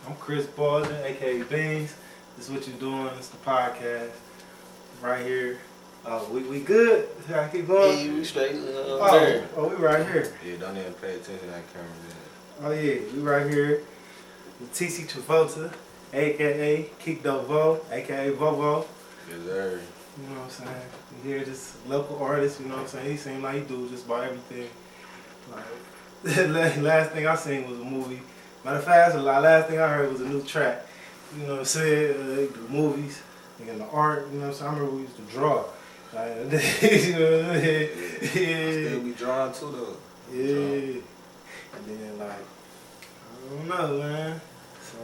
I'm Chris Beanz, aka Beanz. This is What You Doin. It's the podcast right here. We good? Should I keep going? Yeah, we straight. We right here. Yeah, don't even pay attention to that camera. Oh yeah, we right here with Tecey Travolta, aka Kick Dovo, aka Vovo. Yes, sir. You know what I'm saying? You hear this local artist, you know what I'm saying? He seemed like he do just about everything. Like, last thing I seen was a movie. Matter of fact, last thing I heard was a new track. You know what I'm saying? The movies, and the art, you know what I'm saying? I remember we used to draw. Like, you know what I'm saying? Yeah. I still be drawing too, though. Yeah. And then, like, I don't know, man. So,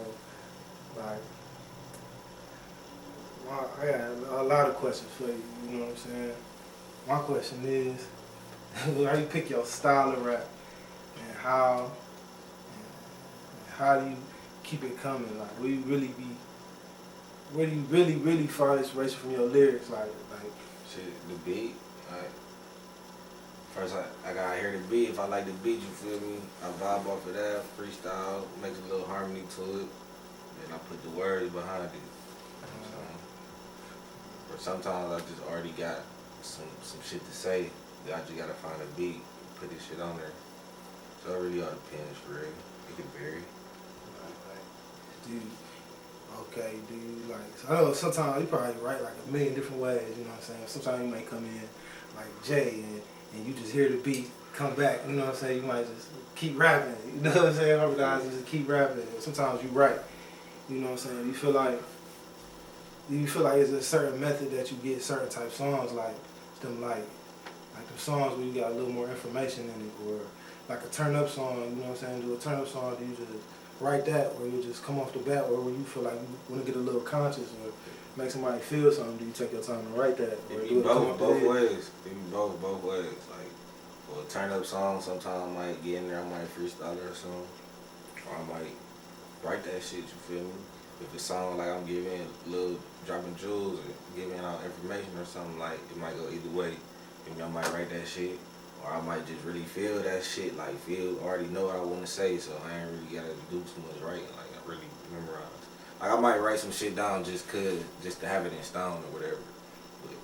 like, I got a lot of questions for you, you know what I'm saying? My question is, how you pick your style of rap, and how do you keep it coming? Like, where do you really find inspiration from your lyrics? Like shit, the beat. Like, first I gotta hear the beat. If I like the beat, you feel me? I vibe off of that, freestyle, makes a little harmony to it, then I put the words behind it. Or sometimes I just already got some shit to say that I just gotta find a beat, put this shit on there. So it really all depends, for real. It can vary. Do you like, I know sometimes you probably write like a million different ways, you know what I'm saying? Sometimes you might come in like Jay and you just hear the beat come back, you know what I'm saying? You might just keep rapping, you know what I'm saying? Other guys just keep rapping. Sometimes you write, you know what I'm saying? You feel like it's a certain method that you get certain type songs, like them songs where you got a little more information in it, or like a turn up song, you know what I'm saying? Do a turn up song, do you just write that, or you just come off the bat, or when you feel like you want to get a little conscious or make somebody feel something, do you take your time to write that? Or It be both ways. It be both ways. Like, for a turn up song, sometimes I might get in there, I might freestyle or something, or I might write that shit, you feel me? If it's a song like I'm giving little dropping jewels or giving out information or something, like, it might go either way. I might write that shit, or I might just really feel that shit, like already know what I want to say, so I ain't really gotta do too much writing, like I really memorize. Like I might write some shit down just to have it in stone or whatever, but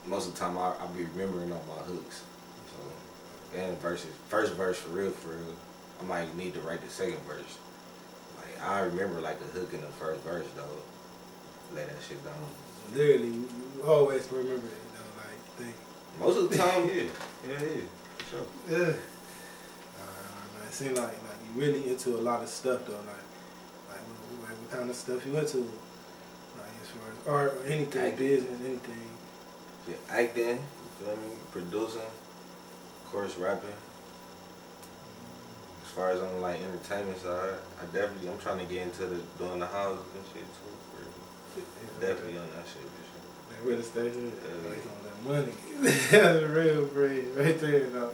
most of the time I be remembering on my hooks. So, and first verse for real, I might need to write the second verse. Like I remember like a hook in the first verse though, lay that shit down. Literally, you always remember it, you know, like, think. Most of the time, yeah. Sure. Yeah. Man, it seems like you really into a lot of stuff though. Like what kind of stuff you into? Like as far as art or anything, business, anything. Yeah, acting, you feel me? Producing, of course, rapping. As far as on like entertainment side, I'm trying to get into doing the houses and shit too. Definitely on that shit. That real estate, based on that money. That's real bread right there. No.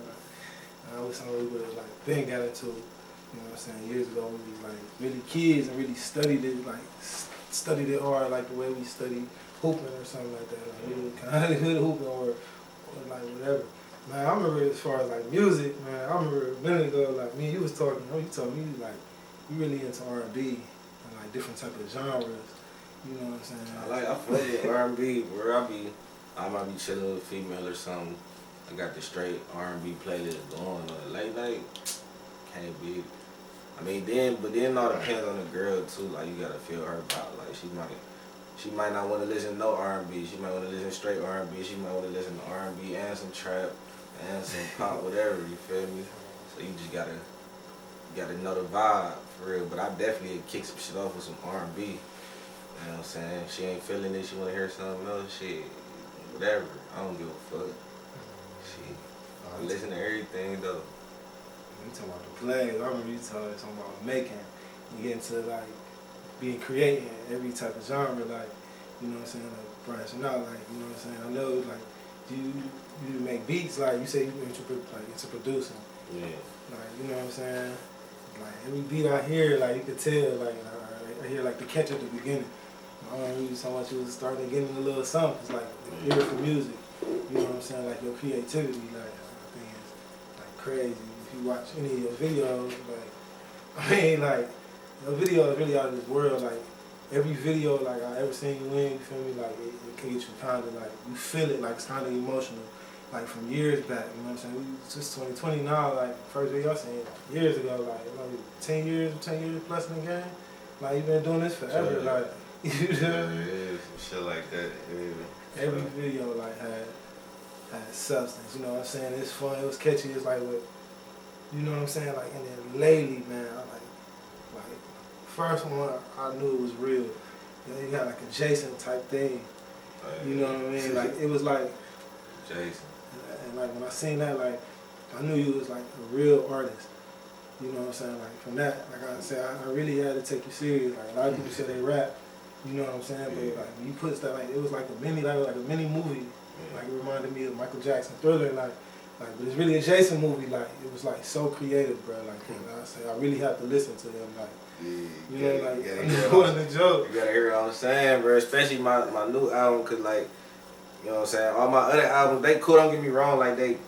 I wish somebody would have like been got into, you know what I'm saying, years ago when we was like really kids and really studied it, like studied it hard, like the way we studied hooping or something like that. Like we were kind of good at hooping or like whatever. Man, I remember as far as like music, man, I remember a minute ago, like me and you was talking, you told me like you really into R&B and like different type of genres. You know what I'm saying? I feel it, R&B, where I might be chilling with a female or something. I got the straight R&B playlist going on late night. Can't beat it. I mean, but then it all depends on the girl too. Like you gotta feel her about. Like she might not want to listen to no R&B. She might want to listen to straight R&B. She might want to listen to R&B and some trap and some pop, whatever. You feel me? So you just gotta know the vibe for real. But I definitely kick some shit off with some R&B. You know what I'm saying? She ain't feeling it, she wanna hear something else, shit, whatever. I don't give a fuck. Shit. I listen to everything though. You talking about the plays, I remember you talking about making. You get into like being creating every type of genre, like, you know what I'm saying, like branching out, like, you know what I'm saying? I know like you make beats, like you say you into producing. Yeah. Like, you know what I'm saying? Like every beat I hear, like you could tell, like I hear like the catch at the beginning. I don't know so much you was starting to get in a little something. It's like the ear for music. You know what I'm saying? Like your creativity, like I think it's like crazy. If you watch any of your videos, like I mean, like The video is really out of this world. Like every video like I ever seen you in, you feel me? Like it can get you kind of like you feel it like it's kind of emotional, like from years back. You know what I'm saying? We just 2020 now. Like first video I seen like, years ago, like 10 years plus in the game. Like you been doing this forever. Yeah. Like you know. Yeah, some shit like that. Yeah. Every video like had substance. You know what I'm saying? It's fun. It was catchy. It's like what. You know what I'm saying? Like, and then lately, man, I like, first one, I knew it was real. You know, you got like a Jason type thing. You know what I mean? Like, it was like, Jason. and like, when I seen that, like, I knew you was like a real artist. You know what I'm saying? Like, from that, like I said, I really had to take you serious. Like, a lot of people say they rap. You know what I'm saying? But like, when you put stuff, like, it was like a mini movie. Like, it reminded me of Michael Jackson Thriller, like, but it's really a Jason movie. Like, it was like so creative, bro. Like, I say, I really have to listen to them. Like, you know, like, it wasn't a joke. You gotta hear what I'm saying, bro. Especially my new album, cause like, you know what I'm saying. All my other albums, they cool. Don't get me wrong. Like they,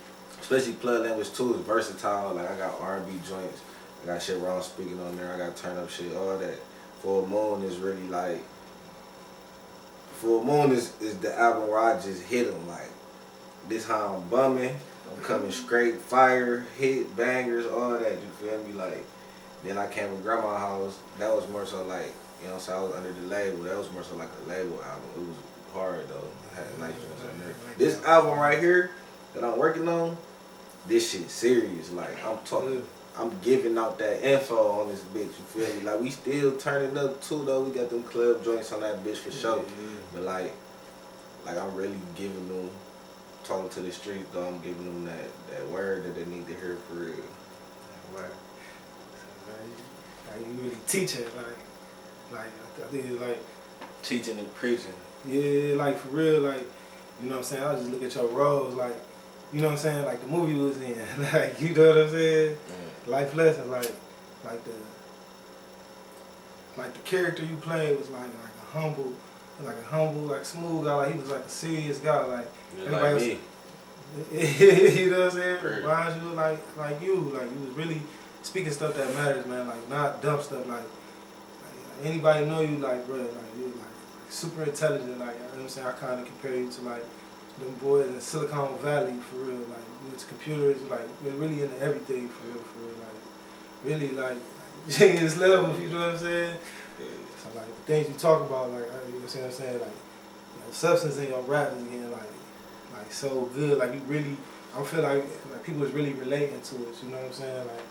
especially Plug Language 2 is versatile. Like I got R&B joints. I got shit wrong speaking on there. I got turn up shit. All that. Full Moon is really like. Full Moon is the album where I just hit them like. This how I'm bumming. I'm coming straight, fire, hit, bangers, all that, you feel me? Like, then I came to Grandma's house. That was more so like, you know what I'm saying? I was under the label. That was more so like a label album. It was hard though. I had nice ones on there. This album right here that I'm working on, this shit serious. Like, I'm giving out that info on this bitch, you feel me? Like, we still turning up too though. We got them club joints on that bitch for sure. But like I'm really giving them, talking to the streets though, I'm giving them that word that they need to hear for real. Like you really teaching, like I think it's like teaching and preaching. Yeah, like for real, like you know what I'm saying. I just look at your roles, like you know what I'm saying, like the movie you was in, like you know what I'm saying. Life lessons, like the character you played was like a humble, like smooth guy. Like he was like a serious guy, like everybody like me. You know what I'm saying? Reminds you like you was really speaking stuff that matters, man. Like not dumb stuff. Like anybody know you, like bro, like you like super intelligent. Like you know what I'm saying? I kind of compare you to like them boys in Silicon Valley for real. Like it's computers, like they're really into everything for real. Like really like genius level. You know what I'm saying? So like the things you talk about, like you know what I'm saying? Like you know, substance in your rap is getting like so good. Like you really, I feel like people is really relating to it. You know what I'm saying? Like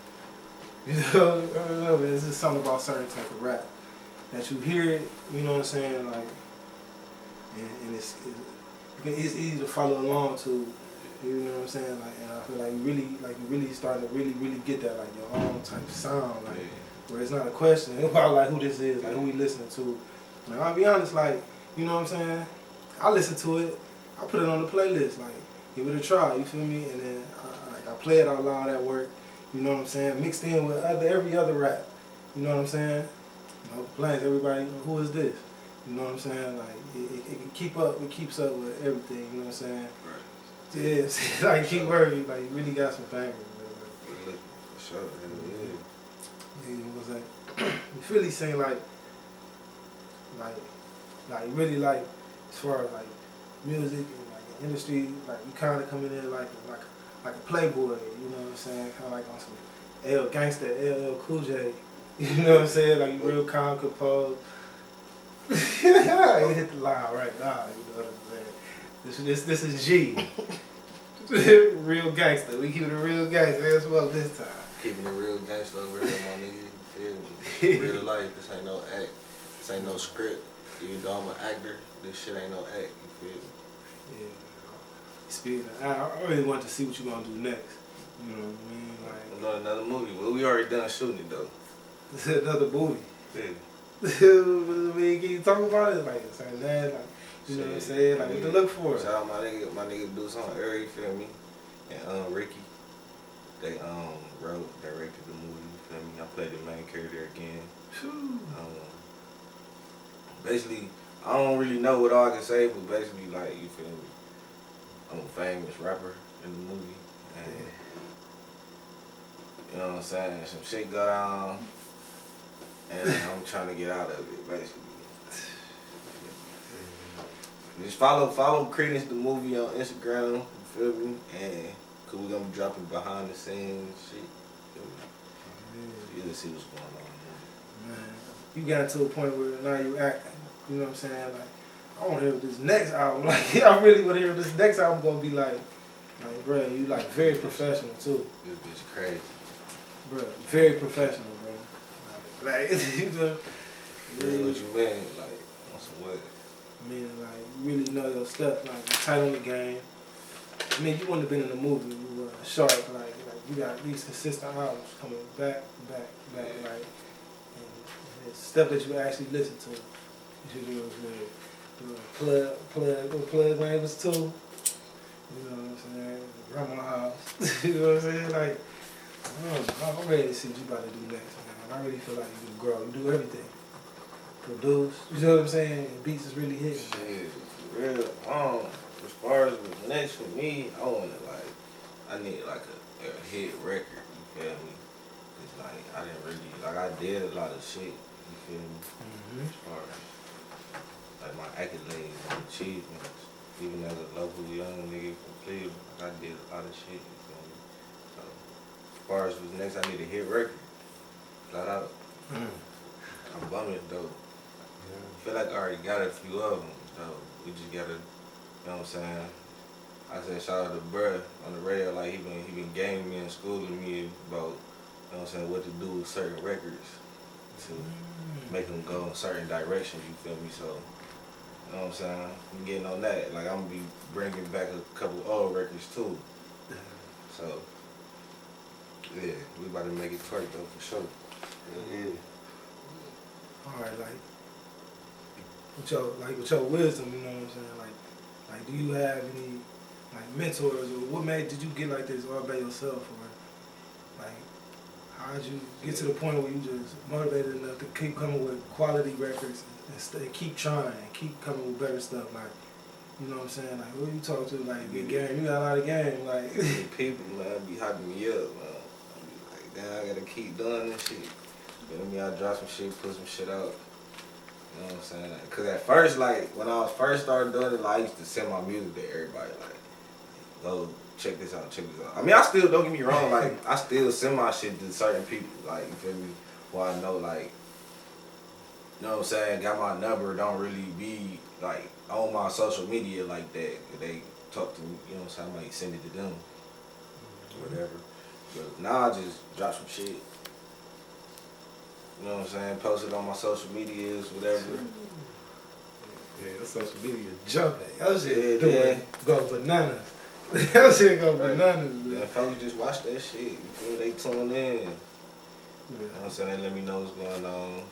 you know, I don't know, man. It's just something about certain type of rap that you hear it. You know what I'm saying? Like and it's easy to follow along to. You know what I'm saying? Like, and I feel like you really starting to really get that like your own type of sound, like where it's not a question about like who this is, like who we listening to. Like I'll be honest, like you know what I'm saying? I listen to it, I put it on the playlist, like give it a try. You feel me? And then I play it out loud at work. You know what I'm saying? Mixed in with every other rap. You know what I'm saying? You know, playing everybody. Who is this? You know what I'm saying? Like it can keep up. It keeps up with everything. You know what I'm saying? Yeah, like keep working, like you really got some bangers. For sure, Yeah, was like you really sing like really like as far as like music and like the industry, like you kind of coming in like a playboy. You know what I'm saying? Kind of like on some LL Cool J. You know what I'm saying? Like you real calm, composed. You hit the line right now. You know what I'm saying? This is G. Real gangster. We keep it a real gangster as well this time. Keeping it real gangster over here, my nigga. You feel me? Real life. This ain't no act. This ain't no script. Even though I'm an actor, this shit ain't no act. You feel me? Yeah. Speaking of, I really want to see what you're gonna do next. You know what I mean? Like another movie. Well, we already done shooting it though. This is another movie. Yeah. I mean, can you talk about it? Like saying that, like you know what I'm saying? Like what to look for? Shout out my nigga do something early, you feel me? And Ricky. They wrote, directed the movie, you feel me? I played the main character again. Basically, I don't really know what all I can say, but basically, like, you feel me? I'm a famous rapper in the movie. And, you know what I'm saying? Some shit go down. and I'm trying to get out of it, basically. Just follow Credence the movie on Instagram, you feel me? And cause we gonna be dropping behind the scenes shit. So you can see what's going on. Man, you got to a point where now you acting. You know what I'm saying? Like, I want to hear what this next album. Like, I really want to hear what this next album gonna be like. Like, bro, you like very professional too. This bitch crazy. Bro, very professional, bro. Like you know, Really, what you mean? Like, on some what? Meaning, like, you really know your stuff. Like, you tight on the game. I mean, you wouldn't have been in the movie. You were sharp. Like you got these consistent albums coming back, like, and it's stuff that you actually listen to. You do plug labels too. You know what I'm saying? Grandma house. You know what I'm saying? Like, I'm ready to see what you about to do next, man. I really feel like you can grow. You do everything. Produce. You know what I'm saying? And beats is really hitting. Shit, for real. As far as what's next for me, I need like a hit record. You feel me? Cause like I didn't really I did a lot of shit. You feel me? Mm-hmm. As far as like my accolades and achievements, even as a local young nigga from Cleveland, like, I did a lot of shit. You feel me? So as far as what's next, I need a hit record. Flat out. I'm bumming though. I feel like I already got a few of them, though. We just gotta, you know what I'm saying? I said shout out to bruh on the radio, like he been gaming me and schooling me about, you know what I'm saying, what to do with certain records to make them go in certain directions, you feel me? So, you know what I'm saying? I'm getting on that. Like I'm gonna be bringing back a couple old records too. So, yeah, we about to make it twerk though for sure. Yeah. Alright, like with your wisdom, you know what I'm saying? Like do you have any like mentors, or what did you get like this all by yourself, or like how did you get to the point where you just motivated enough to keep coming with quality records and keep trying and keep coming with better stuff? Like, you know what I'm saying? Like, who you talk to? Like, big game, you got a lot of game. Like, people, man, be hyping me up, man. I be like, damn, I gotta keep doing this shit. You know what I mean? I drop some shit, put some shit out. You know what I'm saying? Like, cause at first, like, when I was first started doing it, like, I used to send my music to everybody, like, go check this out, check this out. I mean, I still, don't get me wrong, like, I still send my shit to certain people, like, you feel me? Who I know, like, you know what I'm saying, got my number, don't really be, like, on my social media like that. If they talk to me, you know what I'm saying, I might send it to them, whatever. But now I just drop some shit. You know what I'm saying? Post it on my social medias, whatever. yeah, your social media jumping. That shit go bananas. That shit go bananas. Yeah, folks just watch that shit. You feel me? They tune in. You know what I'm saying? They let me know what's going on.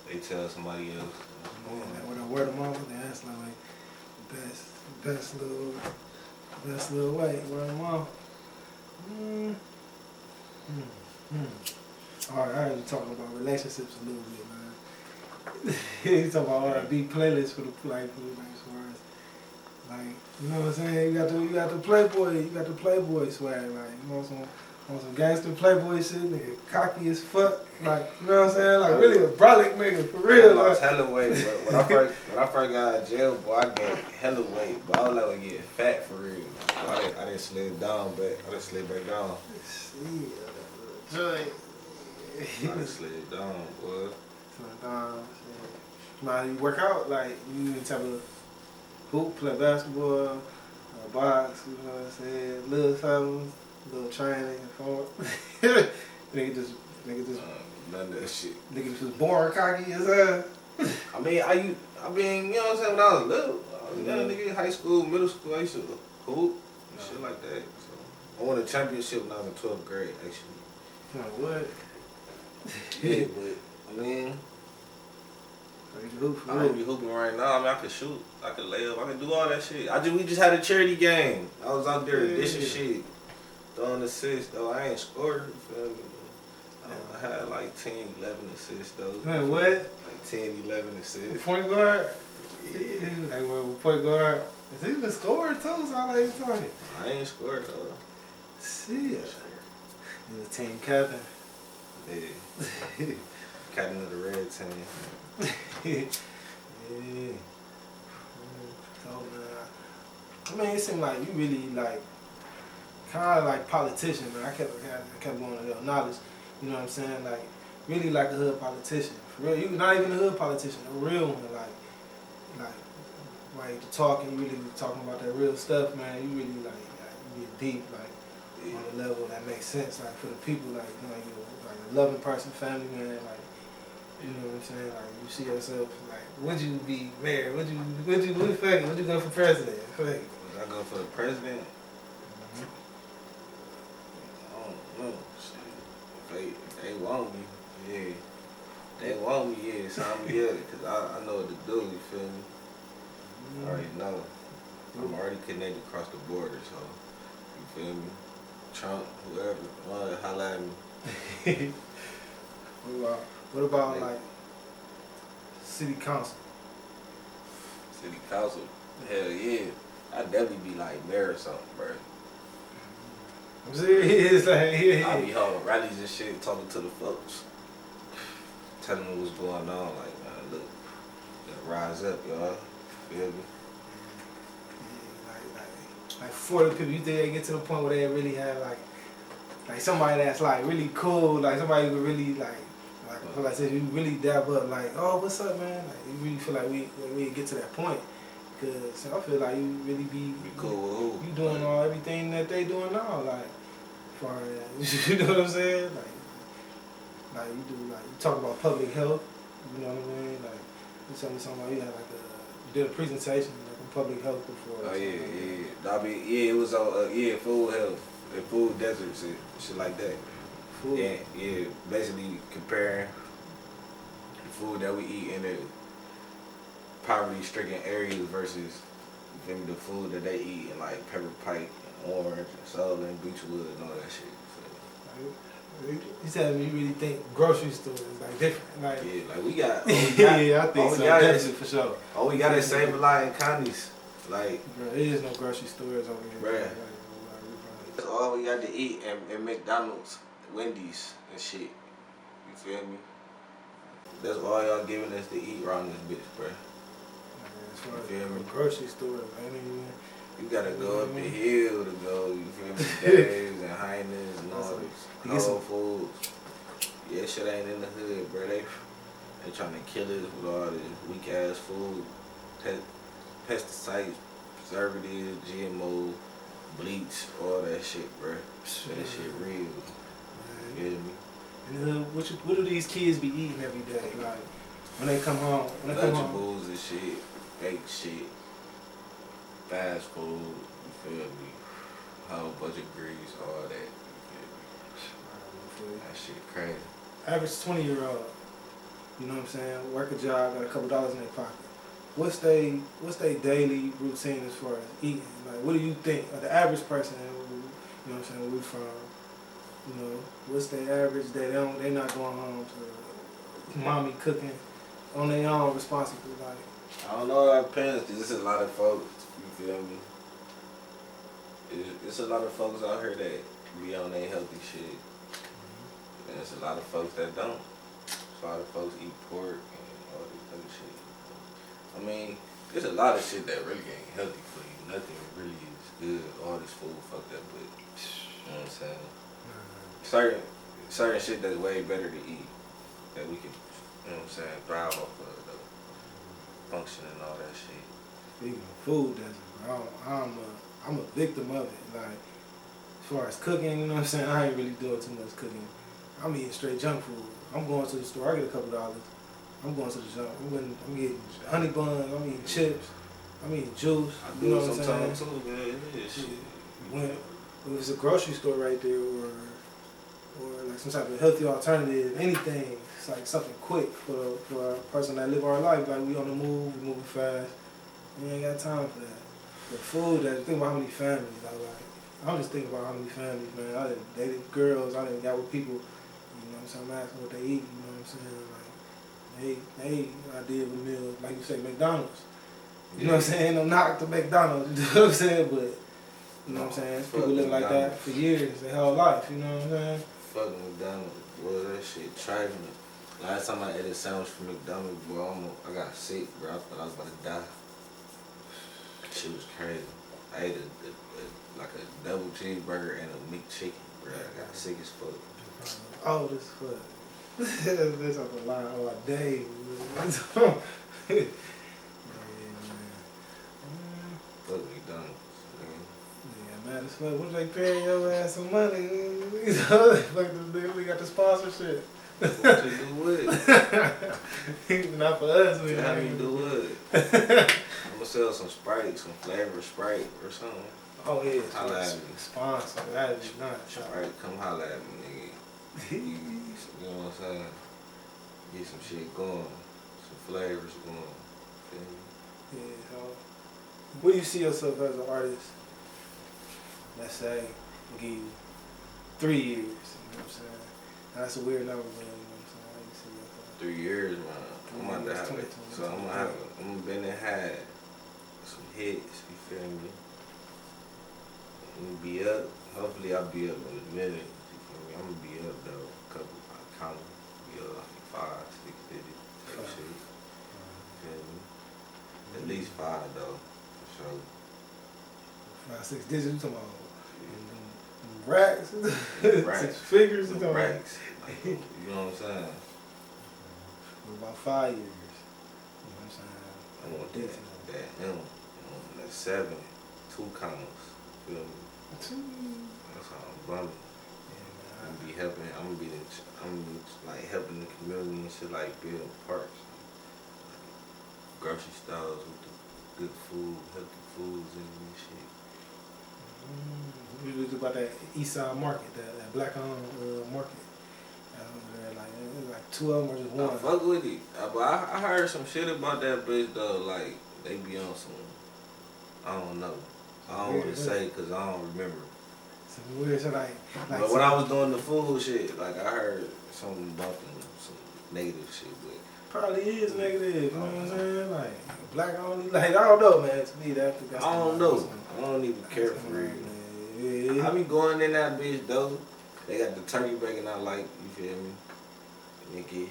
They tell somebody else. Man, when I word of mouth, that's like best little way. Word of mouth. Alright, I heard you talking about relationships a little bit, man. You talking about R&B playlists for the like as far as like, you know what I'm saying? You got the Playboy swag, like, you know, some gangster Playboy shit, nigga, cocky as fuck, like, you know what I'm saying? Like, really a brolic nigga, for real. I was hella weight, but when I first got out of jail, boy, I gained hella weight, but I was like to get fat for real. I didn't slid down, but I didn't slid back down. Joint. I done slid down, boy. Now you work out, like, you type of hoop, play basketball, box, you know what I'm saying, little something, little training, nigga just none of that shit. Nigga just born cocky as hell. I mean, you know what I'm saying, when I was little, I was young nigga in high school, middle school, I used to hoop and shit like that. So I won a championship when I was in 12th grade, actually. What? Yeah, but, I mean, I don't be hooping right now. I mean, I could shoot, I could lay up, I could do all that shit. We just had a charity game. I was out there dishing shit, throwing assists, though. I ain't scored, you feel me? I had like 10, 11 assists, though. Man, what? Like 10, 11 assists. Point guard? Yeah, like, well, point guard. Is he the scorer, too? Sound like he's talking. I ain't scored, though. Shit. He's a team captain. Yeah. Captain of the Red Team. Yeah. So, man, I mean, it seemed like you really, like, kind of like politician, man. I kept going to your knowledge, you know what I'm saying? Like, really like a hood politician. For real, you not even a hood politician, a real one. Like you talking, you really talking about that real stuff, man. You really like you get deep, like on a level that makes sense, like for the people, like you know, you're like a loving person, family man, like you know what I'm saying? Like you see yourself, like would you be mayor? Would you go for president? Would I go for the president? I don't know. Shit. If they want me, yeah. They want me, yeah, sign me up, because I know what to do, you feel me? I already know. I'm already connected across the border, so, you feel me? Trump, whoever, holla at me. What about like, city council? City council? Hell yeah. I'd definitely be like mayor or something, bro. I'm serious, like, yeah. I'll be holding rallies and shit, talking to the folks. Telling them what's going on, like, man, look, gotta rise up, y'all. Feel me? Like for the people, you think they get to the point where they really have like somebody that's like really cool, like somebody who really like I said, you really dab up, like, oh, what's up, man? Like, you really feel like we get to that point, cause I feel like you really be cool. You doing everything that they doing now, like, far as you know what I'm saying, like you do, like you talk about public health, you know what I mean, like you tell me something about you had you did a presentation like on public health before. Oh yeah. I mean, yeah, it was on food health, and food deserts, and shit like that. Food. Yeah, basically comparing the food that we eat in the poverty-stricken areas versus you feel me, the food that they eat in like Pepper Pike and Orange and Sullivan and Beechwood and all that shit. You telling me you really think grocery stores is like different? Like, yeah, like we got. Yeah, I think so. Definitely for sure. Oh, we got it Save a Lot in counties. Like, bro, there is no grocery stores over here. Bruh. That's all we got to eat and McDonald's, Wendy's and shit. You feel me? That's all y'all giving us to eat around this bitch, bruh. As far as the grocery store, man. You gotta go up the hill to go, you feel me? Dave's and Heinen's and all this. Whole Foods. Yeah, shit ain't in the hood, bro. They trying to kill us with all this weak ass food, pesticides, preservatives, GMO, bleach, all that shit, bro. That shit real. You feel me? And what do these kids be eating every day? Like when they come home, Lunchables and shit, baked shit. Fast food, you feel me? Whole bunch of grease, all that, you feel me? That shit crazy. Average 20-year-old, you know what I'm saying? Work a job, got a couple dollars in their pocket. What's they daily routine as far as eating? Like, what do you think of the average person? You know what I'm saying? Where we from? You know, what's their average day? They not going home to mommy cooking on their own, responsible. Like, I don't know, it depends. There's a lot of folks. You feel me? It's a lot of folks out here that be on their healthy shit. And there's a lot of folks that don't. A lot of folks eat pork and all this other shit. I mean, there's a lot of shit that really ain't healthy for you. Nothing really is good. All this food fucked up, but you know what I'm saying? Certain shit that's way better to eat that we can, you know what I'm saying, thrive off of the function and all that shit. Speaking of food, I'm a victim of it. Like, as far as cooking, you know what I'm saying, I ain't really doing too much cooking. I'm eating straight junk food. I'm going to the store, I get a couple dollars. I'm going to the junk. I'm getting honey buns, I'm eating chips, I'm eating juice. I you know do what I'm saying? Sometimes too, man. Shit. When it's a grocery store right there, or like some type of healthy alternative, anything, it's like something quick for a person that live our life. Like, we on the move, we moving fast. We ain't got time for that. The food, think about how many families I'm just thinking about how many families, man. I done dated girls, I done got with people, you know what I'm saying, I'm asking what they eat, you know what I'm saying? Like, they I did with meals, like you say, McDonald's. You know what I'm saying? No knock to McDonald's, you know what I'm saying? But, you know what I'm saying? People live like that for years, their whole life, you know what I'm saying? Fucking McDonald's, boy, that shit trifling. Last time I ate a sandwich from McDonald's, bro, I got sick, bro. I thought I was about to die. Shit was crazy. I ate like a double cheeseburger and a McChicken, bro. I got sick as fuck. Oh, this fuck. This on the line all day. Fuck McDonald's, nigga. Yeah, man, as fuck. What they paying your ass some money? Fuck, we got the sponsorship. What you do with it? Not for us. How you do with it? I'm gonna sell some Sprite, some flavor Sprite or something. Oh yeah, Holla at me. Sponsor. That'd be nice. Sprite, come holla at me, nigga. You know what I'm saying? Get some shit going, some flavors going. Feel me? Yeah. So, where do you see yourself as an artist? Let's say, we'll give you 3 years. You know what I'm saying? That's a weird number, but you know what I'm saying? How you see yourself? 3 years, man. I'm about to have it. So I'm gonna been and had some hits. You feel me? I'm gonna be up. Hopefully I'll be up in a minute. You feel me? I'm gonna be up though. Couple, I count them. Be up like 5, 6 digits. Type shit. You feel me? At least 5 though, for sure. 5, 6 digits. You talking about racks? Racks. 6 figures? You Them talking about? racks. Like, you know what I'm saying? For about 5 years. You know what I'm saying? I want that M. That 7, 2 commas. Feel me? That's how I'm bumming. Yeah, I'm gonna be helping. I'm like helping the community and shit, like building parks, like grocery stores with the good food, healthy foods and shit. We was about that East Side Market, that black owned market. Like 2 of them or just one. I fuck with it, but I heard some shit about that bitch though. Like they be on some, I don't know. I don't want to say because I don't remember. Some weird shit like But when I was doing the food shit, like I heard something about them, some negative shit, but probably is negative. You know what I'm saying? Like black only. Like I don't know, man. To me, that's I don't know. I don't even care for real. Yeah. I be going in that bitch though. They got the turkey bacon I like. You feel me? Nigga.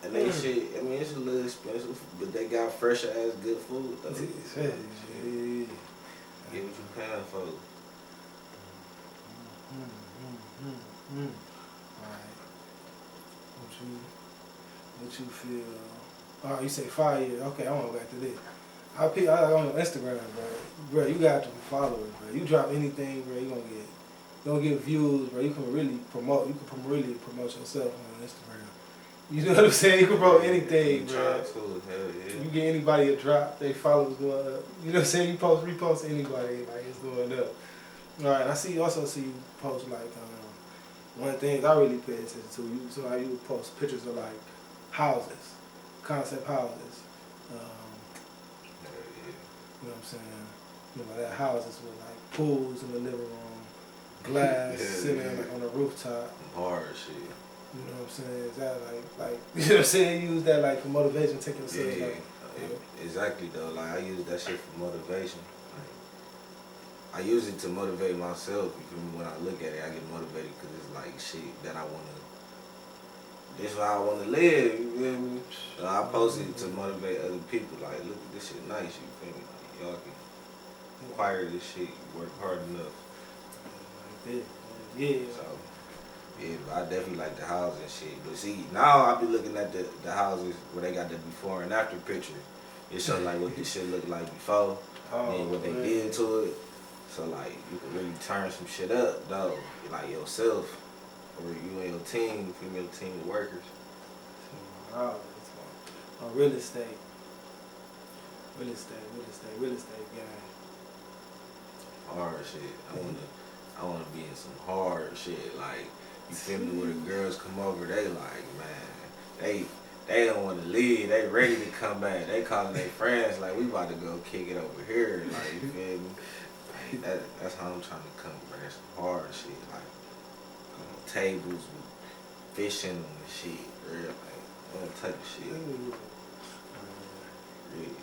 And they shit, I mean, it's a little expensive, but they got fresh ass good food though. Yeah. Get what you paying for. Alright. What you feel? Oh, you say 5 years. Okay, I want to go back to this. I on Instagram, bro. You got them followers, bro. You drop anything, bro, you gonna get views, bro. You can really promote. You can really promote yourself on Instagram. You know what I'm saying? You can promote anything, bro. Hell yeah. You get anybody a drop, they followers going up. You know what I'm saying? You repost anybody, like it's going up. All right, I also see you post like one thing I really pay attention to. You post pictures of like houses, concept houses. You know what I'm saying? You know, that houses with like pools in the living room, glass sitting like on the rooftop. Hard shit. You know what I'm saying? Is that like you know what I'm saying? Use that like for motivation, take yourself like. Exactly though. Like I use that shit for motivation. Like, I use it to motivate myself. You feel me? When I look at it, I get motivated because it's like shit that I wanna. This is how I wanna live. You feel me? So I post it to motivate other people. Like, look at this shit nice. You feel me? Like, y'all can acquire this shit. You work hard enough. Yeah. So. Yeah, but I definitely like the house and shit. But see, now I be looking at the houses where they got the before and after picture. It shows like what this shit looked like before and what they did to it. So like you can really turn some shit up though. Like yourself or you and your team, female team of workers. Real estate guy. Hard shit. I wanna be in some hard shit. Like you feel me? Where the girls come over, they like, man, they don't want to leave. They ready to come back. They calling their friends like, we about to go kick it over here. Like, you feel me? Like, that's how I'm trying to come, bro. Some hard shit, like tables with fish in them and shit, real, like all type of shit. Really.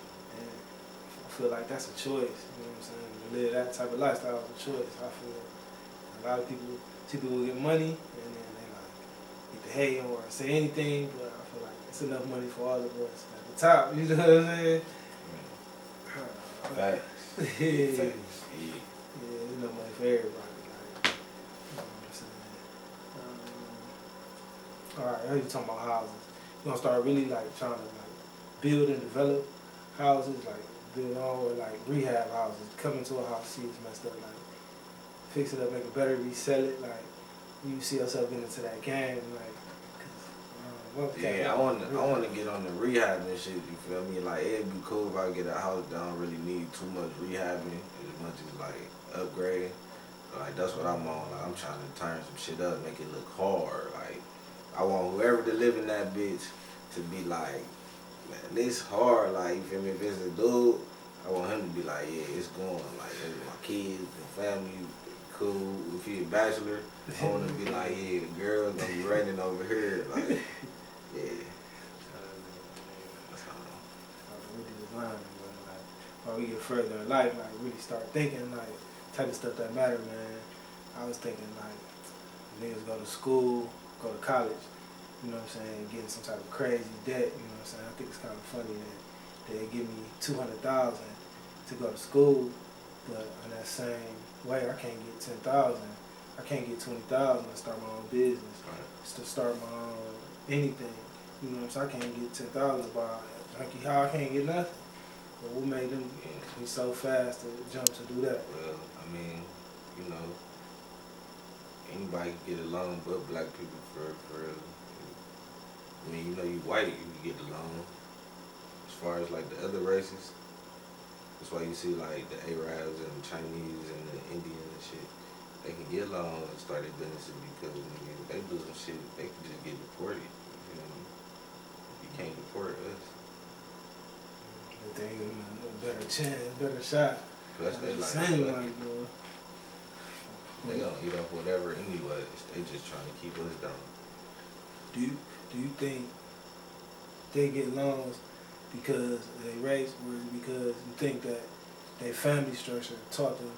I feel like that's a choice. You know what I'm saying? To live that type of lifestyle is a choice. I feel a lot of people. See people get money and then they to hate or say anything, but I feel like it's enough money for all of us at the top. You know what I'm saying? Facts. Yeah. Yeah. Yeah, there's enough money for everybody. Like, you know what I'm saying? Alright, I heard you talking about houses. You gonna start really like trying to like build and develop houses, like build on or like rehab houses. Come into a house, see it's messed up, like fix it up, make it better, resell it. Like you see yourself getting into that game, like. Yeah, I want to get on the rehab and shit. You feel me? Like it'd be cool if I get a house that don't really need too much rehabbing, as much as like upgrade. Like that's what I'm on. Like I'm trying to turn some shit up, make it look hard. Like I want whoever to live in that bitch to be like, man, this hard. Like you feel me? If it's a dude, I want him to be like, yeah, it's going. Like my kids and family, cool. If he a bachelor, I want to be like, yeah, the girls gonna be running over here. Like, yeah. That's all. While we get further in life, like really start thinking like type of stuff that matter, man. I was thinking like niggas go to school, go to college, you know what I'm saying, getting some type of crazy debt, you know what I'm saying. I think it's kind of funny that they give me $200,000 to go to school, but in that same way I can't get $10,000. I can't get $20,000 to start my own business, to start my own anything. You know what I'm saying? I can't get $10,000 to buy junkie. How I can't get nothing? But what made them be so fast to jump to do that? Well, I mean, you know, anybody can get a loan but black people for real. I mean, you know, you white, you can get a loan. As far as like the other races, that's why you see like the Arabs and the Chinese and the Indians and shit. They can get loans and start their businesses because nigga, they do some shit, they can just get deported. You know, you can't deport us. They give them a better chance, better shot. Plus they like same like, bro. They gonna eat up whatever anyways. They just trying to keep us down. Do you think they get loans because of their race, or is it because you think that their family structure taught them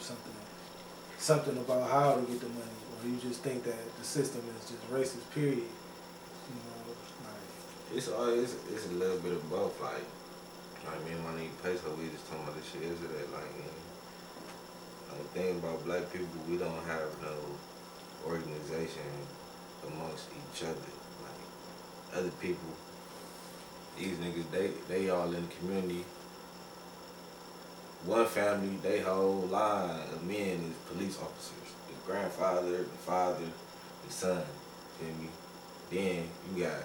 something about how to get the money, or you just think that the system is just racist, period? You know, like It's always it's a little bit of both. Like me and my nigga Peso, we just talking about this shit yesterday. Like, you know, the thing about black people, we don't have no organization amongst each other. Like other people, these niggas, they all in the community. One family, they whole line of men is police officers. The grandfather, the father, the son. Feel me? Then you got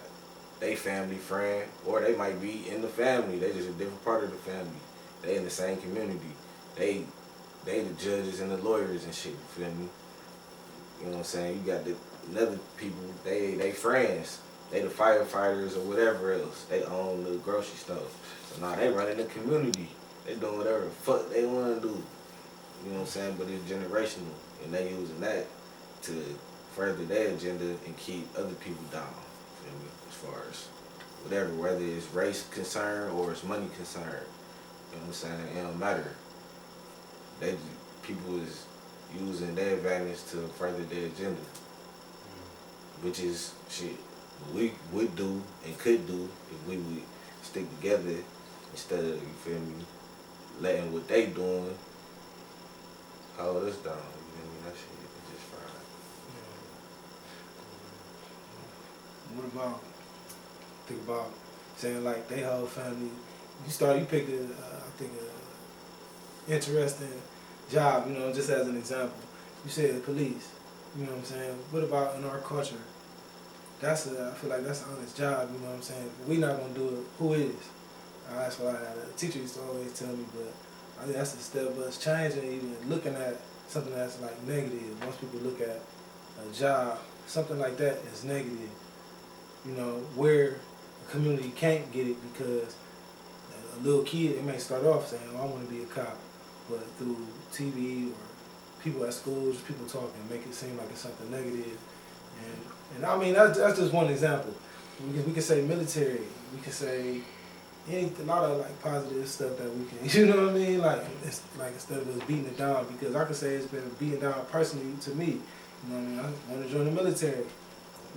they family friend, or they might be in the family. They just a different part of the family. They in the same community. They the judges and the lawyers and shit. You feel me? You know what I'm saying? You got the other people. They friends. They the firefighters or whatever else. They own the grocery store. So now they running the community. They doing whatever the fuck they want to do. You know what I'm saying? But it's generational, and they using that to further their agenda and keep other people down. Feel me? As far as whatever, whether it's race concern or it's money concern. You know what I'm saying? It don't matter. People is using their advantage to further their agenda, which is shit we would do and could do if we would stick together instead of, you feel me, letting what they doing hold us down. You feel me? That shit is just fried. what about think about saying like they whole family? You picked I think a interesting job, you know, just as an example. You said police, you know what I'm saying? What about in our culture? I feel like that's an honest job, you know what I'm saying? If we not gonna do it, who is? That's what a teacher used to always tell me, but I think that's a step of us changing, even looking at something that's like negative. Most people look at a job, something like that as negative, you know, where a community can't get it because a little kid, it may start off saying, oh, I want to be a cop, but through TV or people at schools, people talking, make it seem like it's something negative. And I mean, that's just one example. We can say military, we can say a lot of like positive stuff that we can, you know what I mean? Like, it's like instead of us beating it down, because I could say it's been beaten down personally to me. You know what I mean? I want to join the military.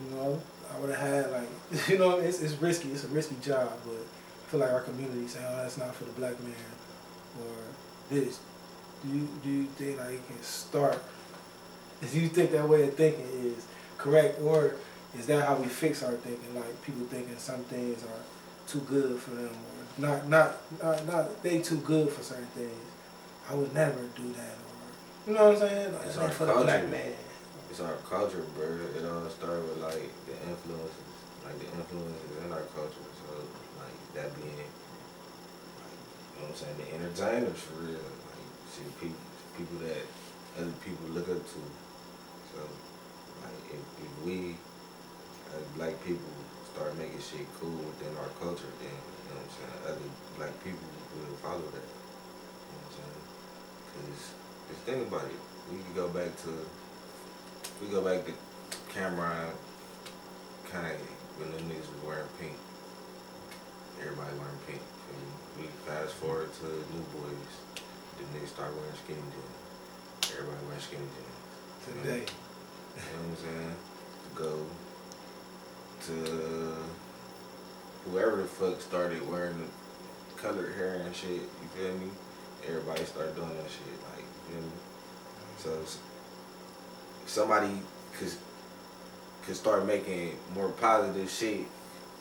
You know, I would have had like, you know, it's risky. It's a risky job, but I feel like our community saying, oh, that's not for the black man, or this. Do you think like it can start? Do you think that way of thinking is correct, or is that how we fix our thinking? Like people thinking some things are too good for them, or not they too good for certain things. I would never do that, or you know what I'm saying? Like, It's not our for the culture. black man. It's our culture, bro. It all started with like the influences in our culture. So like that being, like, you know what I'm saying, the entertainers for real. Like see people that other people look up to. So like if we as black people start making shit cool within our culture, then you know what I'm saying, other black people will follow that. You know what I'm saying? Cause just think about it. We go back to Cameron, Kanye, when them niggas was wearing pink. Everybody wearing pink. And we fast forward to New Boys, the niggas start wearing skinny jeans. Everybody wearing skinny jeans. Today. You know what I'm saying? Go to whoever the fuck started wearing the colored hair and shit, you feel me? Everybody started doing that shit, like, you feel me? So somebody could start making more positive shit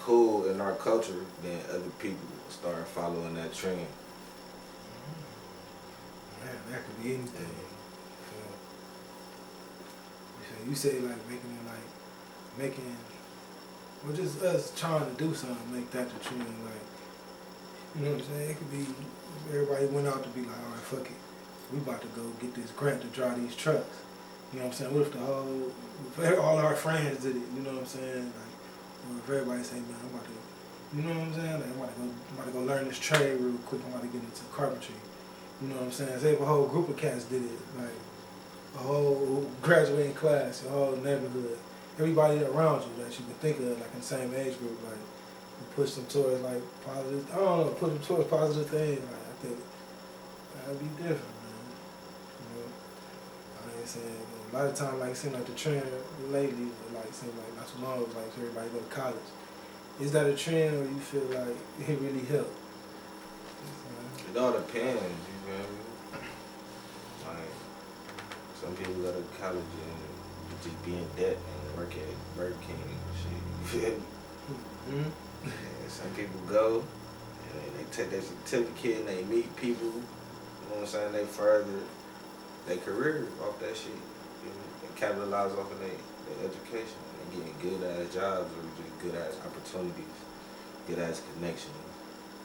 cool in our culture, then other people start following that trend. Man, that could be anything. You say like well, just us trying to do something, make that the trend. Like, you know what I'm saying? It could be everybody went out to be like, all right, fuck it, we about to go get this grant to drive these trucks. You know what I'm saying? What if all our friends did it? You know what I'm saying? Like, or if everybody say, man, I'm about to, you know what I'm saying? Like, I'm about to go learn this trade real quick. I'm about to get into carpentry. You know what I'm saying? Say if a whole group of cats did it, like a whole graduating class, a whole neighborhood, everybody around you that you can think of, like in the same age group, like you push them towards like positive. I don't know, push them towards positive things. Like I think that'd be different, man. You know, I ain't saying a lot of times, like it seems like the trend lately, like seems like not too long, it was like everybody go to college. Is that a trend, or you feel like it really helped? It all depends, you feel me? Like, some people go to college and just be in debt and work at Burger King and shit, you feel me? Mm-hmm. And some people go and they take their certificate and they meet people, you know what I'm saying, they further their career off that shit, you know, and capitalize off of their education and getting good ass jobs or just good ass opportunities, good ass connections.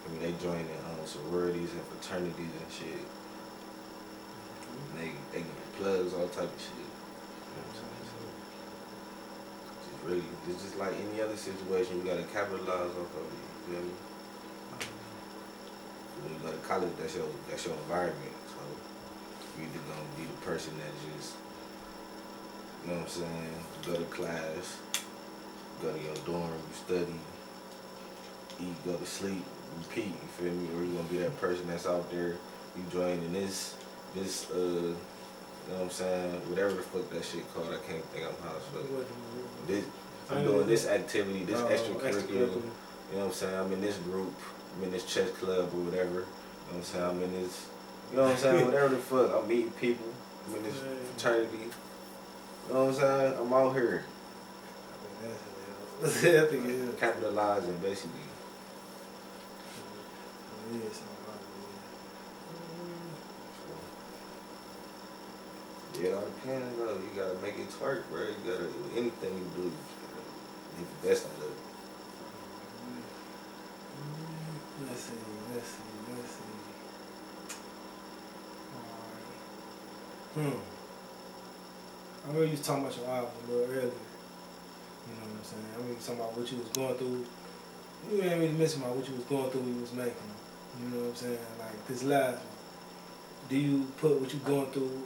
I mean, they join in sororities and fraternities and shit. And they get plugs, all type of shit. You know what I'm saying? So just really, it's just like any other situation, you gotta capitalize off of it. You feel me? When you go to college, that's your environment. So you either gonna be the person that just, you know what I'm saying, go to class, go to your dorm, you study, eat, go to sleep, repeat, you feel me? Or you gonna be that person that's out there, you joining this you know what I'm saying, whatever the fuck that shit called, I can't think of how it's fuck. I'm doing this activity, this extracurricular, you know what I'm saying, I'm in this group, I'm in this chess club or whatever, you know what I'm saying, I'm in this, you know what I'm saying, whatever the fuck, I'm meeting people, I'm in this fraternity, you know what I'm saying, I'm out here. Capitalizing basically. Yeah, it all depends though. You gotta make it twerk, bro. You gotta do anything you do. You the best at it. Let's see. Alright. I remember you was talking about your album a little earlier. You know what I'm saying? I remember you was talking about what you was going through. You ain't really mention about what you was going through when you was making them. You know what I'm saying? Like this last one. Do you put what you going through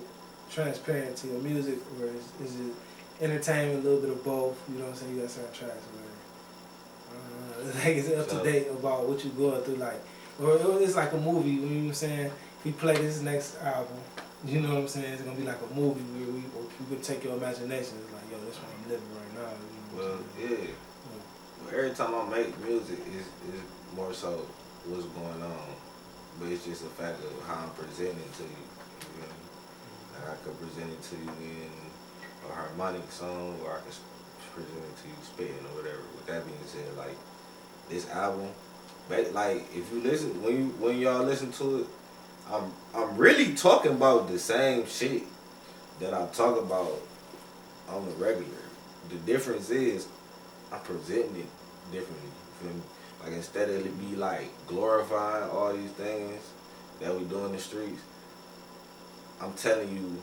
transparent to your music, or is it entertainment, a little bit of both? You know what I'm saying? You got certain tracks where like is it up to date about what you going through, like, or it's like a movie. You know what I'm saying? If we play this next album, You know what I'm saying? It's gonna be like a movie where you could take your imagination. It's like, yo, that's what I'm living right now. You know Well, what I'm saying? yeah. Well, every time I make music, is more so what's going on, but it's just a fact of how I'm presenting it to you. You know? Like I could present it to you in a harmonic song, or I could present it to you spitting or whatever. With that being said, like this album, like if you listen, when y'all listen to it, I'm really talking about the same shit that I talk about on the regular. The difference is I'm presenting it differently. You feel me? Like instead of it be like glorifying all these things that we do in the streets, I'm telling you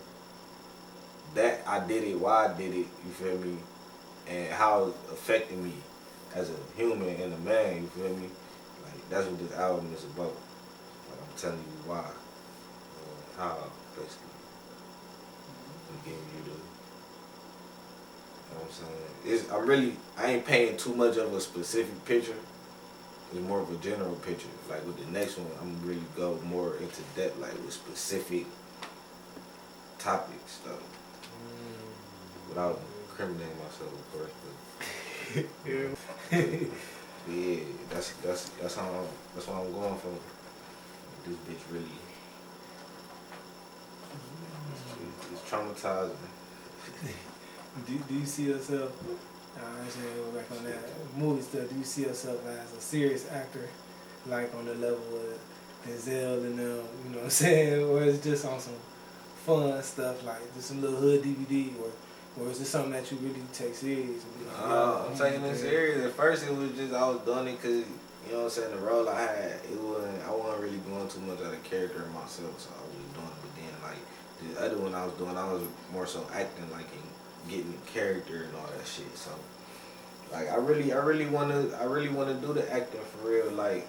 that I did it, why I did it, you feel me, and how it affected me as a human and a man, you feel me? Like that's what this album is about. Like I'm telling you why, how, basically. I'm giving you the, you know what I'm saying? I ain't painting too much of a specific picture. It's more of a general picture. Like with the next one, I'm really go more into depth, like with specific topics, though. Without incriminating myself, of course, but yeah, that's how that's what I'm going for. This bitch really it's traumatizing. Do you see yourself? I'm just gonna go back on that movie stuff. Do you see yourself as a serious actor, like on the level of Denzel and them? You know what I'm saying? Or is it just on some fun stuff, like just some little hood DVD, or is it something that you really take serious and be like, I'm taking it serious. At first, it was just I was doing it because you know what I'm saying. The role I had, I wasn't really going too much out of character in myself, so I was doing it. But then, like the other one I was doing, I was more so acting like and getting the character and all that shit. So, like I really wanna do the acting for real. Like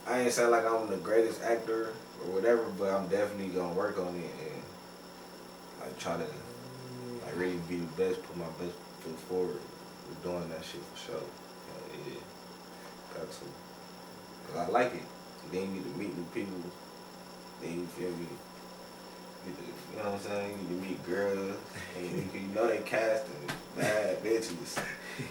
I ain't saying like I'm the greatest actor or whatever, but I'm definitely gonna work on it and like try to like really be the best, put my best foot forward with doing that shit for sure. Yeah, got to. Cause I like it. Then you get to meet new people. Then you feel me. You know what I'm saying? You get to meet girls. And you know they casting bad bitches. So,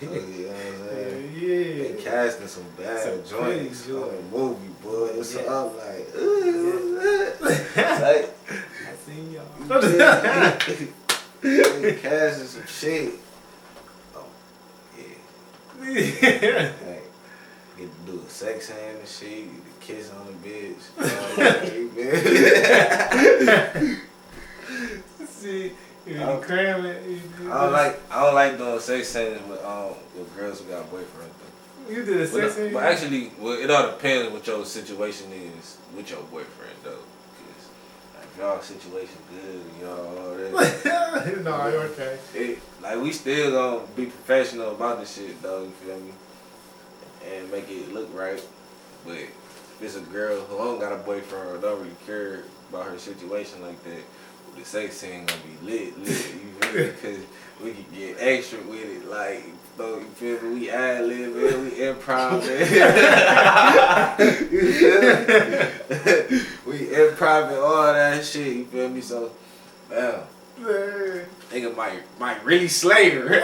you know what I'm saying? Yeah. They casting some bad joints on the movie, boy. So I'm like, like, I seen y'all. They casting some shit. Oh, yeah. Like, get to do a sex hand and shit, get to kiss on the bitch. See, you cram it. I don't like doing sex hands with girls who got boyfriends. You did a sex hand? But actually, it all depends what your situation is with your boyfriend, though. If y'all situation good, y'all all that. No, you're okay. Like we still gonna be professional about this shit though, you feel me? And make it look right. But if it's a girl who don't got a boyfriend or don't really care about her situation like that, the sex scene gonna be lit, you feel me? Because we can get extra with it, like, so you feel me? We ad lib it, we improv it. You feel me? We improv it, all that shit, you feel me? So, damn. Nigga might really slay her.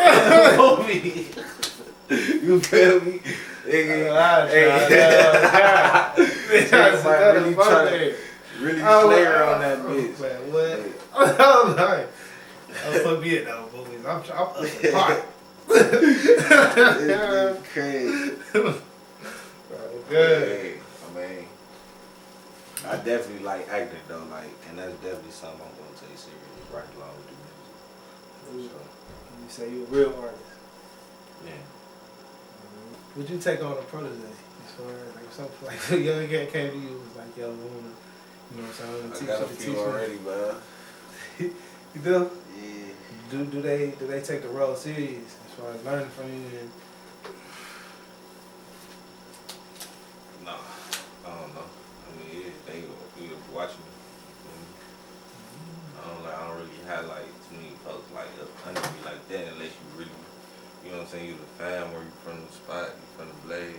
You feel me? Nigga might really try to slay her on that bitch. Man, what? I'm like, I'm for Vietnam movies. I'm up the park. It's crazy. Good. I mean, I definitely like acting though, like, and that's definitely something I'm gonna take serious right along with the music. You say you're a real artist. Yeah. Would you take on a protege? As far as like something like a young cat came to you, was like, yo, I wanna, you know what I'm saying? I got a few already, bro. You do? Yeah. Do they take the role serious as far as learning from you? And No, I don't know. I mean, yeah, they watching me. I don't really have like too many folks like up under me like that unless you really, you know what I'm saying, you the fam or you from the spot, you from the blade. You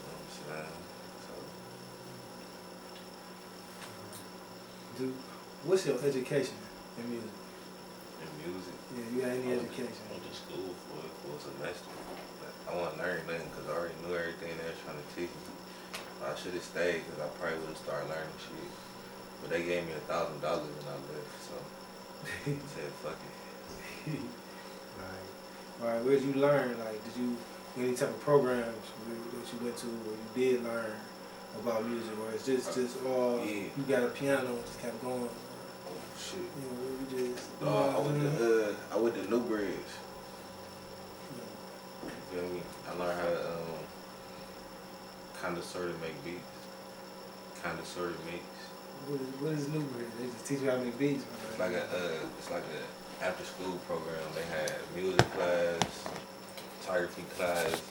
know what I'm saying? So. What's your education in music? In music, Yeah, you got any education? I went to school for a semester. But I wasn't learning nothing because I already knew everything they were trying to teach me. I should have stayed because I probably would have started learning shit. But they gave me $1,000 when I left, so I said fuck it. All right, where did you learn? Like, did you any type of programs that you went to where you did learn about music, or it's just all Yeah. you got a piano and just kept going? Oh shit. You know, you just. I went to New Bridge. You feel me? I learned how to kind of sort of make beats. Kind of sort of mix. What is New Bridge? They just teach you how to make beats. It's like a after school program. They had music class, photography class.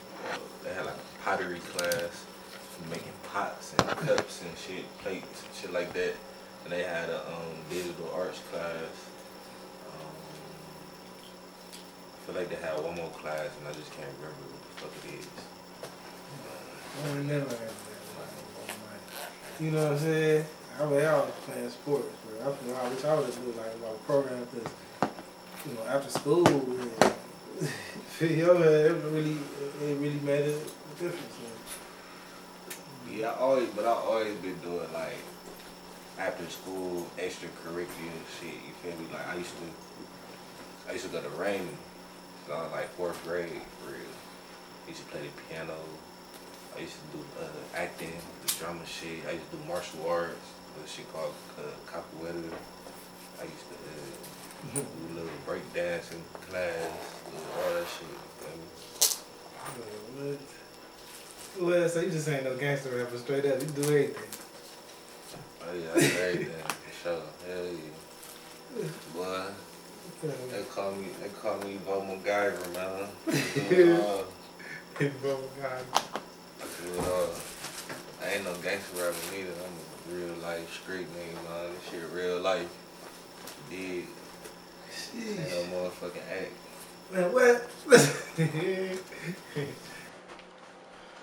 They had like a pottery class, making pots and cups and shit, plates and shit like that. And they had a digital arts class. I feel like they had one more class, and I just can't remember what the fuck it is. I would never have that. You know what I'm saying? I was playing sports, bro. I wish I would have done like a program because, you know, after school, it really made a difference. Man. Yeah, I always been doing like after school extracurricular shit. You feel me? Like I used to go to Raymond. So I was like 4th grade for real. I used to play the piano. I used to do acting, the drama shit. I used to do martial arts, a shit called capoeira. I used to do a little break dancing class, all that shit. Well, so you just ain't no gangster rapper straight up. You do everything. Oh yeah, I do everything for sure. Hell yeah. Boy, they call me Bo MacGyver, man. I do it all. I ain't no gangster rapper neither. I'm a real life street nigga, man. This shit real life. Did. Ain't no motherfucking act. Man, what?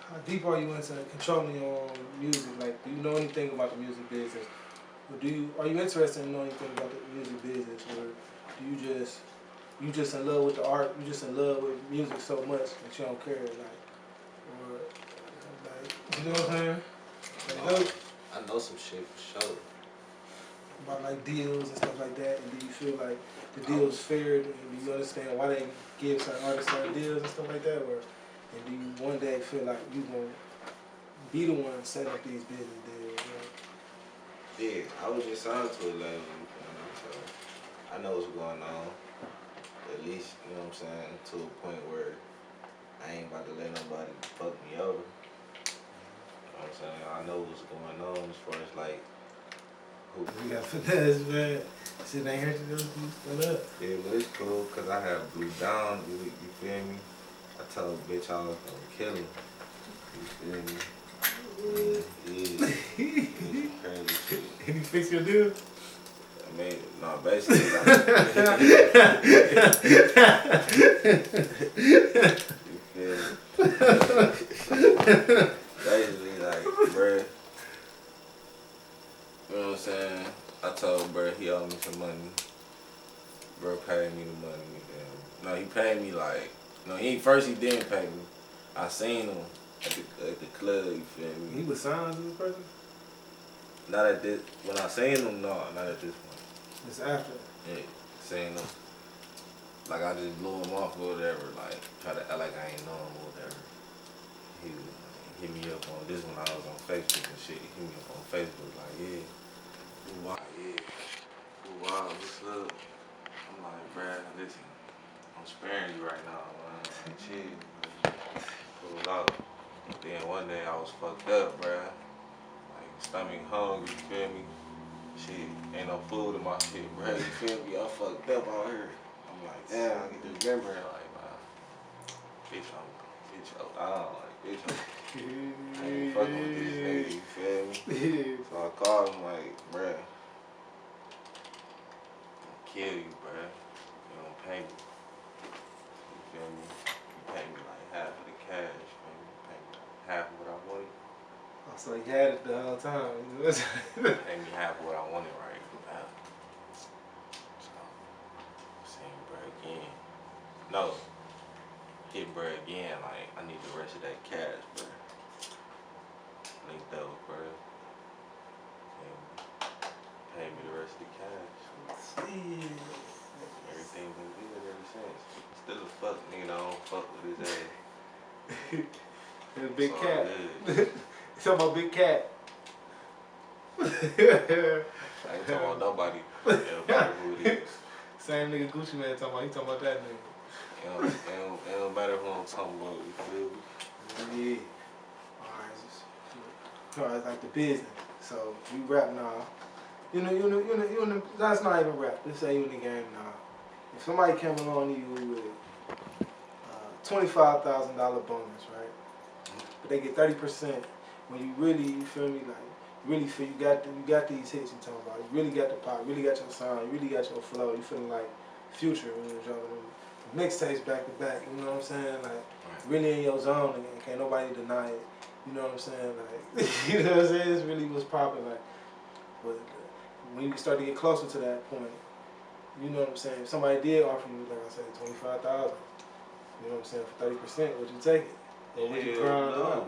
How deep are you into controlling your own music? Like, do you know anything about the music business? Or are you interested in knowing anything about the music business? Or do you just in love with the art, you just in love with music so much that you don't care, you know what I'm saying? I know some shit for sure. About like deals and stuff like that, and do you feel like the deal's fair, and do you understand why they give certain artists certain deals and stuff like that, and do you one day feel like you gonna be the one setting up these business deals? Yeah, I was just signed to a label, so I know what's going on. At least, you know what I'm saying, to a point where I ain't about to let nobody fuck me over. You know what I'm saying? I know what's going on as far as like who. We got finesse, man. Shit ain't hurt you, still up. Yeah, but it's cool because I have blew down, you feel me? I told a bitch I was gonna kill him. You feel me? Yeah. It's crazy shit. Can you fix your deal? I mean, no, basically, like, you feel me? Basically, like, bruh, you know what I'm saying? I told bruh he owed me some money. Bruh paid me the money. And, no, he paid me like, no, first he didn't pay me. I seen him at the club, you feel me? He was signed to this person? Not at this, when I seen him, no, not at this point. It's after. Yeah, seen him. Like I just blew him off or whatever, like try to act like I ain't know him or whatever. He hit me up on this when I was on Facebook and shit. He hit me up on Facebook like, yeah, wow, what's up? I'm like, bruh, listen, I'm sparing you right now, man. Chill, cool out. Then one day I was fucked up, bruh. Like stomach hungry, you feel me? Shit, ain't no food in my shit, bro. You feel me? I fucked up out here. I'm like, damn, I get to remembering, like, bitch, I ain't fucking with this nigga, you feel me? So I called him, like, bruh, I'll kill you, bruh. You don't pay me. You feel me? You pay me like half of the cash, man. You pay me like half of what I wanted. Oh, so he had it the whole time. Pay me half of what I wanted right now. no, getting bread again. Like I need the rest of that cash, bro. Linked up, bro. And pay me the rest of the cash. Everything been good ever since. Still a fuck nigga, I don't fuck with his ass. It's a big It's all cat. good. It's talking about big cat. I ain't talking about nobody. It don't matter who it is. Same nigga Gucci Man talking about. He talking about that nigga. It don't matter who I'm talking about. You feel me? Yeah. Alright, like the business. So you rap now. You know, that's not even rap. Let's say you in the game now. If somebody came along to you with $25,000 bonus, right? But they get 30% when you really, you feel me, like really feel you got these hits you talking about. You really got the pop, you really got your sound, you really got your flow. You feeling like Future when you're dropping them mixtapes back to back. You know what I'm saying? Like really in your zone and can't nobody deny it. You know what I'm saying? Like you know what I'm saying? This really was popping. Like, but when you start to get closer to that point, you know what I'm saying? If somebody did offer you, like I said, 25,000. You know what I'm saying? For 30%, would you take it? Or would you grind it out?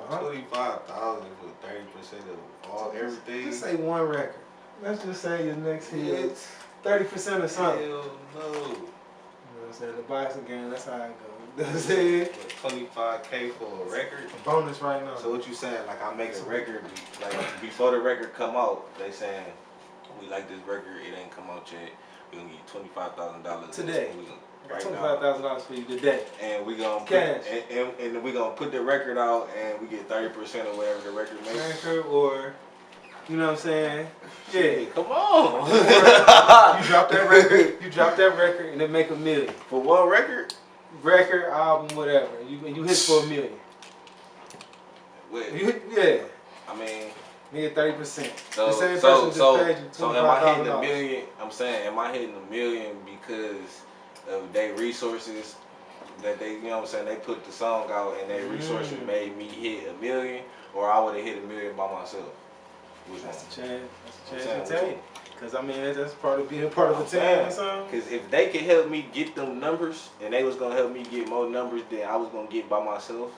25,000 for 30% of all everything. Just say one record. Let's just say your next hit. 30% of something. Hell no. You know what I'm saying? The boxing game, that's how it goes. You know what I'm saying? 25K for a record. A bonus right now. So what you saying? Like I make a record, like before the record come out, they saying we like this record. It ain't come out yet. We gonna get $25,000 today. Right $25,000 for you today. And we gonna cash. And we gonna put the record out, and we get 30% of whatever the record makes. Or, you know what I'm saying? Yeah. Hey, come on. You drop that record. You drop that record, and it make $1 million for one record. Record, album, whatever. You hit for $1 million. Wait. Yeah. I mean. Nigga 30%. So, the same person just paid you so am I hitting $1 million? I'm saying, am I hitting $1 million because of their resources that they, you know what I'm saying, they put the song out and their resources made me hit $1 million, or I would have hit $1 million by myself? Which that's one? the chance. That's the chance to take. Because I mean, that's part of being part of the team or something. Because if they could help me get them numbers, and they was gonna help me get more numbers than I was gonna get by myself,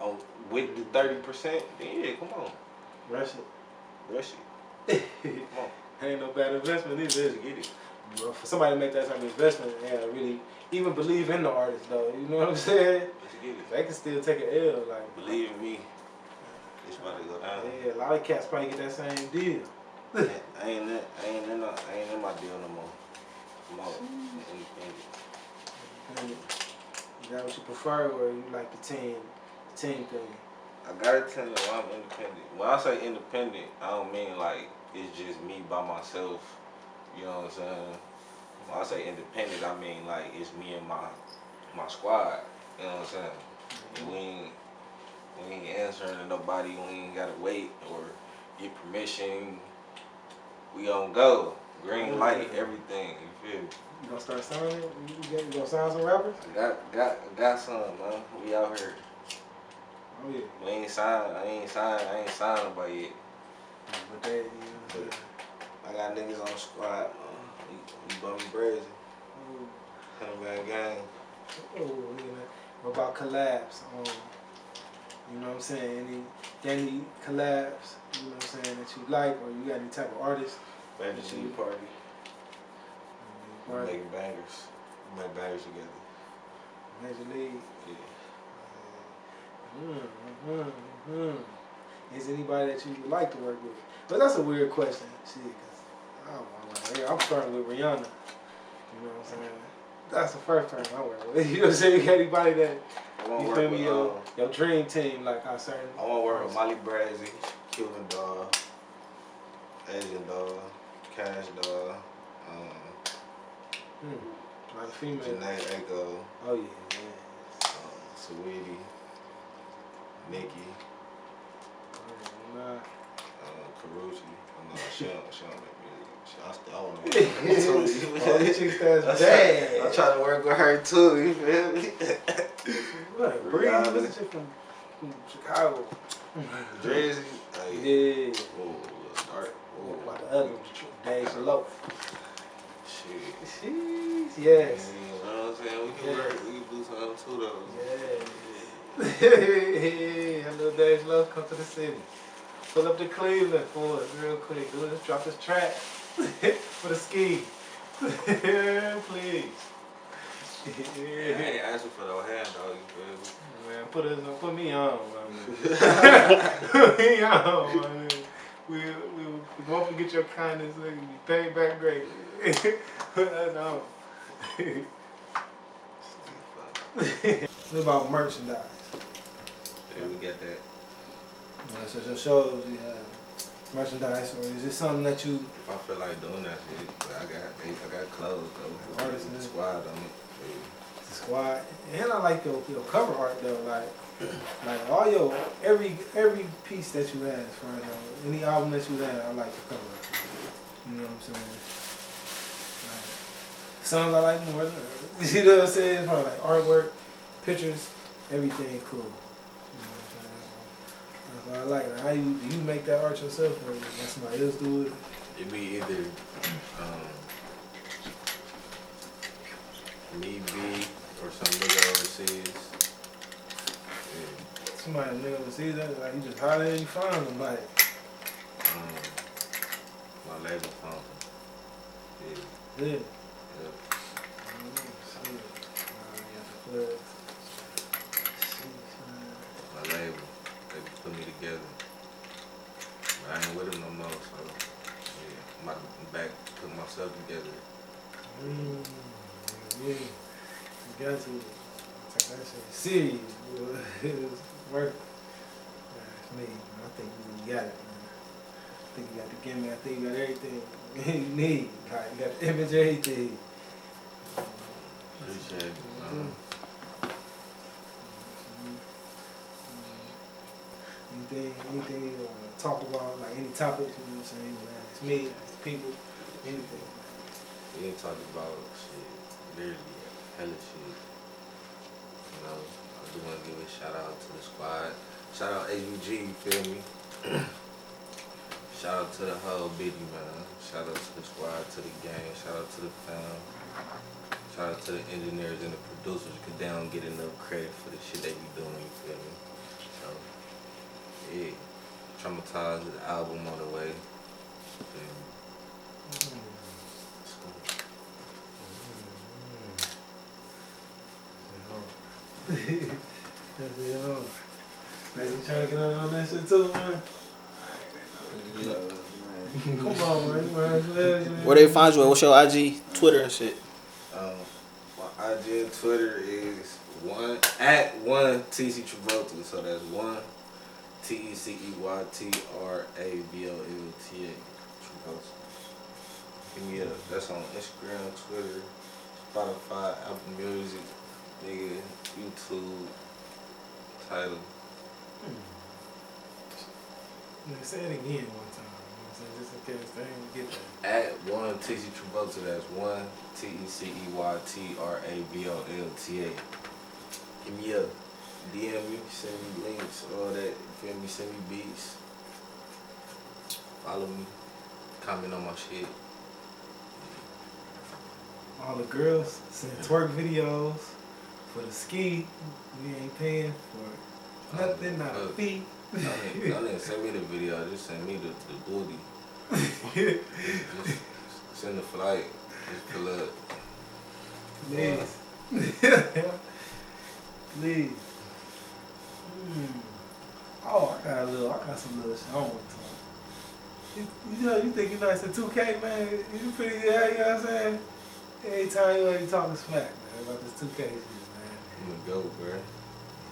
on with the 30%, then yeah, come on. Rush it. Come on. Ain't no bad investment either. Get it. Bro, for somebody to make that type of investment, yeah, really even believe in the artist though. You know what I'm saying? Let's get it. They can still take an L. Like believe in me. It's about to go down. Yeah, a lot of cats probably get that same deal. I ain't in my deal no more. I'm out. Independent. Is that what you prefer, or you like the team thing? I gotta tell you, I'm independent. When I say independent, I don't mean like it's just me by myself. You know what I'm saying? When I say independent, I mean like it's me and my squad. You know what I'm saying? And we ain't answering to nobody. We ain't gotta wait or get permission. We gonna go. Green light, everything. You feel me? You gonna start signing? You gonna sign some rappers? Got some, man. We out here. Oh yeah. We ain't signed. I ain't signed nobody yet. But they, you know, I got niggas on the squad, man. We bumping brazy. Come gang. Oh, what about collabs? You know what I'm saying? Any collabs? You know what I'm saying that you like, or you got any type of artist? Fantasy party. We making bangers. We make bangers together. Major League. Yeah. Is anybody that you would like to work with? But that's a weird question. Shit, cause I'm starting with Rihanna. You know what I'm saying? That's the first person I work with. You know what I'm saying? You got anybody that you feel me? Your dream team, like I certain. I want to work with Molly Brazzy, Cuban Dog, Asian Dog, Cash Dog, like a female. Janae Echo. Oh yeah. Sweetie, Nikki, Karuchi. No, she don't make music. I still want to make music. Oh, this chick that's bad. I'm trying to work with her too, you feel me? What? Breeze, this chick from Chicago. Drizzy. Yeah. Oh, start. What about the other one? Dave Low. shit. Yes. You know what I'm saying? We can work. We can do something too, though. Yeah. A little Dave Love come to the city. Pull up to Cleveland for us real quick. Do this, drop this track for the ski. Please. Yeah, I ain't asking for no hand, dog. You feel me? Man, put me on, man. Put me on, man. We won't forget your kindness. We pay back great. Put us on. What about merchandise? Yeah, we got that. So your shows, you have merchandise, or is it something that you? If I feel like doing that shit, but I got clothes though. Artists in the it. squad on it. The squad, and I like your cover art though, like all your every piece that you have, for any album that you have, I like the cover art. You know what I'm saying? Like, songs I like more. You know what I'm saying? It's probably like artwork, pictures, everything cool. You know what I'm saying? That's what I like. How do you make that art yourself, or let somebody else do it? It be either me, B, or some nigga overseas. Yeah. Somebody nigga overseas, that like you just holler and you find somebody. My label found them. Yeah. Yeah. Yep. My label, they put me together. But I ain't with them no more, so yeah, I'm back putting myself together. Yeah, you got to take that shit serious. It's worth it. That's me. I think you got it, man. I think you got the gimmick. I think you got everything you need. Like, you got the image, everything. Appreciate it. Anything you want to talk about, like any topics, you know what I'm saying? Man, it's me, it's people, anything. We ain't talking about shit, literally hella shit. You know, I do want to give a shout out to the squad. Shout out AUG, you feel me? Shout out to the whole biddy, man. Shout out to the squad, to the gang. Shout out to the fam. Shout out to the engineers and the producers, because they don't get enough credit for the shit they be doing, you feel me? So, yeah. Traumatized, the album on the way. That's it, man, you trying to get on that shit too, man? Come on, man. Where they find you at? What's your IG, Twitter and shit? My IG and Twitter is @1 Tecey Travolta. So that's 1 TECEYTRAVOLTA. Travolta. Give me a. That's on Instagram, Twitter, Spotify, Apple Music, nigga, YouTube, Tidal. Say it again one time. You know what I'm saying? Just in case they didn't get that. @1 Tecey Travolta. That's 1 TECEYTRAVOLTA. Give me a DM me, send me links, all that. You feel me? Send me beats. Follow me. Comment on my shit. All the girls send twerk videos for the ski. We ain't paying for nothing, not a fee. I didn't send me the video, just send me the booty. just send the flight. Just pull up. Please. Please. Oh, I got some little shit I want to talk. You think you nice at 2K, man? You pretty, yeah, you know what I'm saying? Every time you ain't talking smack, man, about this 2K shit, man. I'm gonna go, bro.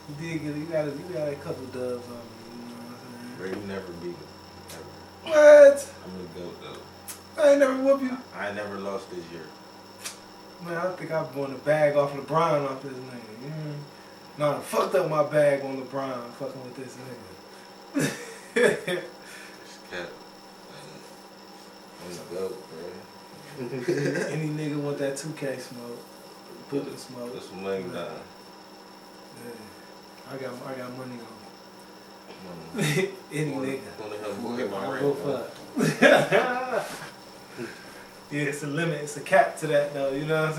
You did get, you got a couple dubs on me, you know what I'm saying? Bro, you never beat me. Never. What? I'm gonna go, though. I ain't never whoop you. I ain't never lost this year. Man, I think I've won the bag off LeBron off this nigga. You know? No, I fucked up my bag on LeBron fucking with this nigga. It's cat. I'm gonna go, bro. Any nigga want that 2K smoke, put the smoke. Put some money down. Yeah. I got money on Come on. it. Any Wanna nigga. help me get my I'll rent, go bro. fuck. Yeah, it's a limit. It's a cap to that though. You know what I'm saying?